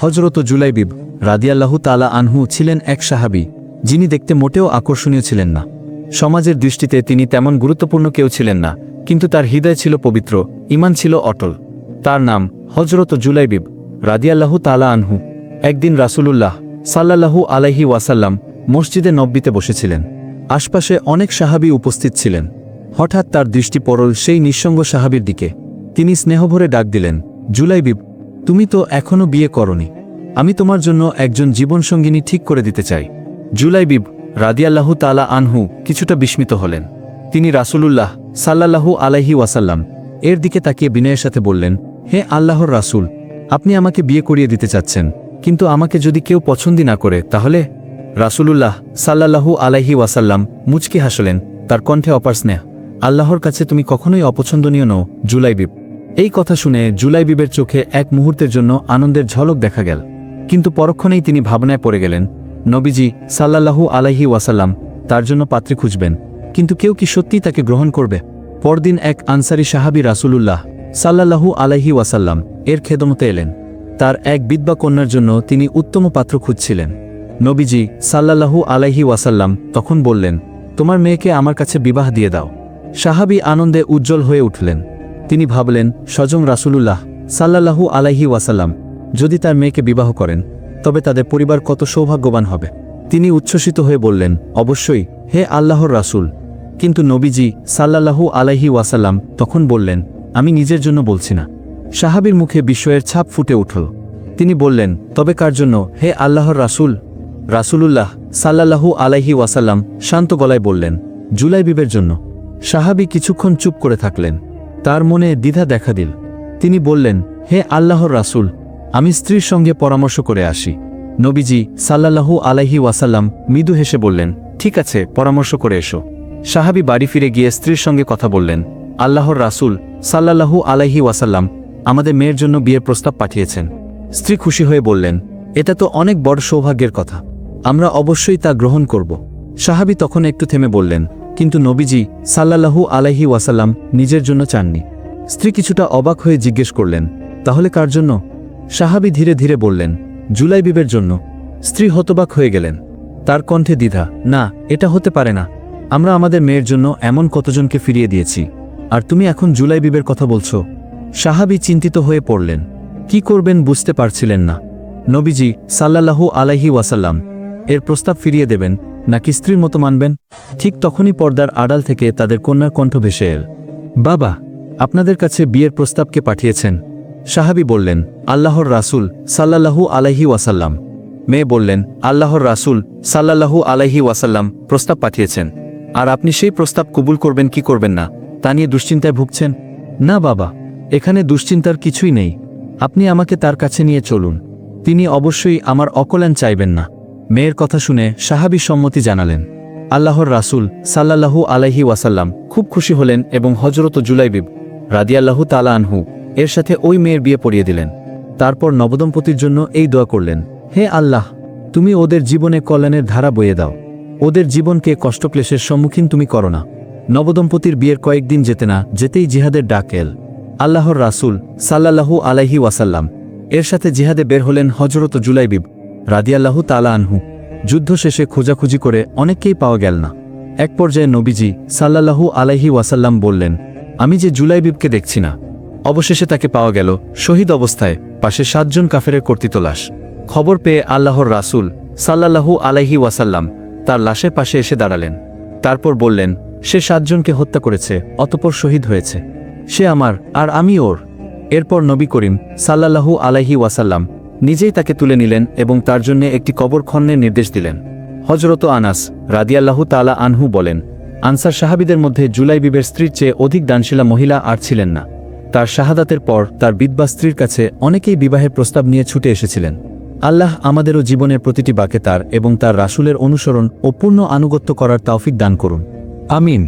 হযরত জুলাইবিব রাদিয়াল্লাহু তাআলা আনহু ছিলেন এক সাহাবী, যিনি দেখতে মোটেও আকর্ষণীয় ছিলেন না। সমাজের দৃষ্টিতে তিনি তেমন গুরুত্বপূর্ণ কেউ ছিলেন না, কিন্তু তার হৃদয় ছিল পবিত্র, ঈমান ছিল অটল। তার নাম হযরত জুলাইবিব রাদিয়াল্লাহু তাআলা আনহু। একদিন রাসূলুল্লাহ সাল্লাল্লাহু আলাইহি ওয়াসাল্লাম মসজিদে নববীতে বসেছিলেন। আশপাশে অনেক সাহাবী উপস্থিত ছিলেন। হঠাৎ তার দৃষ্টি পড়ল সেই নিঃসঙ্গ সাহাবীর দিকে। তিনি স্নেহভরে ডাক দিলেন, জুলাইবিব, তুমি তো এখনো বিয়ে করনি। আমি তোমার জন্য একজন জীবনসঙ্গিনী ঠিক করে দিতে চাই। জুলাইবিব রাদিয়াল্লাহু তাআলা আনহু কিছুটা বিস্মিত হলেন। তিনি রাসূলুল্লাহ সাল্লাল্লাহু আলাইহি ওয়াসাল্লাম এর দিকে তাকিয়ে বিনয়ের সাথে বললেন, হে আল্লাহর রাসূল, আপনি আমাকে বিয়ে করিয়ে দিতে চাচ্ছেন, কিন্তু আমাকে যদি কেউ পছন্দই না করে তাহলে? রাসূলুল্লাহ সাল্লাল্লাহু আলাইহি ওয়াসাল্লাম মুচকি হাসলেন, তার কণ্ঠে অপার স্নেহ। আল্লাহর কাছে তুমি কখনোই অপছন্দনীয় নও জুলাইবিব। এই কথা শুনে জুলাইবিবের চোখে এক মুহূর্তের জন্য আনন্দের ঝলক দেখা গেল, কিন্তু পরক্ষণেই তিনি ভাবনায় পড়ে গেলেন। নবীজি সাল্লাল্লাহু আলাইহি ওয়াসাল্লাম তার জন্য পাত্রী খুঁজবেন, কিন্তু কেউ কি সত্যিই তাকে গ্রহণ করবে? পরদিন এক আনসারী সাহাবী রাসূলুল্লাহ সাল্লাল্লাহু আলাইহি ওয়াসাল্লাম এর খেদমতে এলেন। তার এক বিধবা কন্যার জন্য তিনি উত্তম পাত্র খুঁজছিলেন। নবীজি সাল্লাল্লাহু আলাইহি ওয়াসাল্লাম তখন বললেন, তোমার মেয়েকে আমার কাছে বিবাহ দিয়ে দাও। সাহাবী আনন্দে উজ্জ্বল হয়ে উঠলেন। তিনি ভাবলেন, স্বয়ং রাসূলুল্লাহ সাল্লাল্লাহু আলাইহি ওয়াসাল্লাম যদি তার মেয়েকে বিবাহ করেন, তবে তাদের পরিবার কত সৌভাগ্যবান হবে। তিনি উচ্ছ্বসিত হয়ে বললেন, অবশ্যই হে আল্লাহর রাসূল। কিন্তু নবীজি সাল্লাল্লাহু আলাইহি ওয়াসাল্লাম তখন বললেন, আমি নিজের জন্য বলছি না। সাহাবীর মুখে বিস্ময়ের ছাপ ফুটে উঠল। তিনি বললেন, তবে কার জন্য হে আল্লাহর রাসূল? রাসূলুল্লাহ সাল্লাল্লাহু আলাইহি ওয়াসাল্লাম শান্ত গলায় বললেন, জুলাইবিবের জন্য। সাহাবী কিছুক্ষণ চুপ করে থাকলেন। তার মনে দ্বিধা দেখা দিল। তিনি বললেন, হে আল্লাহর রাসূল, আমি স্ত্রীর সঙ্গে পরামর্শ করে আসি। নবীজি সাল্লাল্লাহু আলাইহি ওয়াসাল্লাম মৃদু হেসে বললেন, ঠিক আছে, পরামর্শ করে এসো। সাহাবী বাড়ি ফিরে গিয়ে স্ত্রীর সঙ্গে কথা বললেন, আল্লাহর রাসূল সাল্লাল্লাহু আলাইহি ওয়াসাল্লাম আমাদের মেয়ের জন্য বিয়ের প্রস্তাব পাঠিয়েছেন। স্ত্রী খুশি হয়ে বললেন, এটা তো অনেক বড় সৌভাগ্যের কথা, আমরা অবশ্যই তা গ্রহণ করব। সাহাবী তখন একটু থেমে বললেন, কিন্তু নবীজি সাল্লাল্লাহু আলাইহি ওয়াসাল্লাম নিজের জন্য চাননি। স্ত্রী কিছুটা অবাক হয়ে জিজ্ঞেস করলেন, তাহলে কার জন্য? সাহাবী ধীরে ধীরে বললেন, জুলাইবিবের জন্য। স্ত্রী হতবাক হয়ে গেলেন। তার কণ্ঠে দ্বিধা, না, এটা হতে পারে না। আমরা আমাদের মেয়ের জন্য এমন কতজনকে ফিরিয়ে দিয়েছি, আর তুমি এখন জুলাইবিবের কথা বলছো? সাহাবী চিন্তিত হয়ে পড়লেন। কি করবেন বুঝতে পারছিলেন না। নবীজি সাল্লাল্লাহু আলাইহি ওয়াসাল্লাম এর প্রস্তাব ফিরিয়ে দেবেন নাকি স্ত্রীর মতো মানবেন? ঠিক তখনই পর্দার আড়াল থেকে তাদের কন্যার কণ্ঠ ভেসে এল, বাবা, আপনাদের কাছে বিয়ের প্রস্তাবকে পাঠিয়েছেন। সাহাবী বললেন, আল্লাহর রাসূল সাল্লাল্লাহু আলাইহি ওয়াসাল্লাম। মেয়ে বললেন, আল্লাহর রাসূল সাল্লাল্লাহু আলাইহি ওয়াসাল্লাম প্রস্তাব পাঠিয়েছেন, আর আপনি সেই প্রস্তাব কবুল করবেন কি করবেন না তা নিয়ে দুশ্চিন্তায় ভুগছেন? না বাবা, এখানে দুশ্চিন্তার কিছুই নেই। আপনি আমাকে তার কাছে নিয়ে চলুন, তিনি অবশ্যই আমার অকল্যাণ চাইবেন না। মেয়ের কথা শুনে সাহাবী সম্মতি জানালেন। আল্লাহর রাসূল সাল্লাল্লাহু আলাইহি ওয়াসাল্লাম খুব খুশি হলেন এবং হযরত জুলাইবিব রাদিয়াল্লাহু তাআলা আনহু এর সাথে ওই মেয়ের বিয়ে পড়িয়ে দিলেন। তারপর নবদম্পতির জন্য এই দোয়া করলেন, হে আল্লাহ, তুমি ওদের জীবনে কল্যাণের ধারা বয়ে দাও, ওদের জীবনকে কষ্টক্লেশের সম্মুখীন তুমি করো না। নবদম্পতির বিয়ের কয়েকদিন যেতে না যেতেই জিহাদের ডাক এল। আল্লাহর রাসূল সাল্লাল্লাহু আলাইহি ওয়াসাল্লাম এর সাথে জিহাদে বের হলেন হযরত জুলাইবিব রাদিয়াল্লাহু তাআলা আনহু। যুদ্ধ শেষে খোঁজাখুঁজি করে অনেককেই পাওয়া গেল না। এক পর্যায়ে নবীজি সাল্লাল্লাহু আলাইহি ওয়াসাল্লাম বললেন, আমি যে জুলাইবিবকে দেখছি না। অবশেষে তাকে পাওয়া গেল শহীদ অবস্থায়, পাশে 7 জন কাফেরের কর্তৃত লাশ। খবর পেয়ে আল্লাহর রাসূল সাল্লাল্লাহু আলাইহি ওয়াসাল্লাম তার লাশের পাশে এসে দাঁড়ালেন। তারপর বললেন, সে 7 জনকে হত্যা করেছে, অতঃপর শহীদ হয়েছে। সে আমার, আর আমি ওর। এরপর নবী করিম সাল্লাল্লাহু আলাইহি ওয়াসাল্লাম নিজেই তাকে তুলে নিলেন এবং তার জন্য একটি কবর খননের নির্দেশ দিলেন। হযরত আনাস রাদিয়াল্লাহু তাআলা আনহু বলেন, আনসার সাহাবীদের মধ্যে জুলাইবিবের স্ত্রীর চেয়ে অধিক দানশীলা মহিলা আর ছিলেন না। তার শাহাদাতের পর তার বিধবা স্ত্রীর কাছে অনেকেই বিবাহের প্রস্তাব নিয়ে ছুটে এসেছিলেন। আল্লাহ আমাদেরও জীবনের প্রতিটি বাঁকে তার এবং তার রাসূলের অনুসরণ ও পূর্ণ আনুগত্য করার তৌফিক দান করুন। আমিন।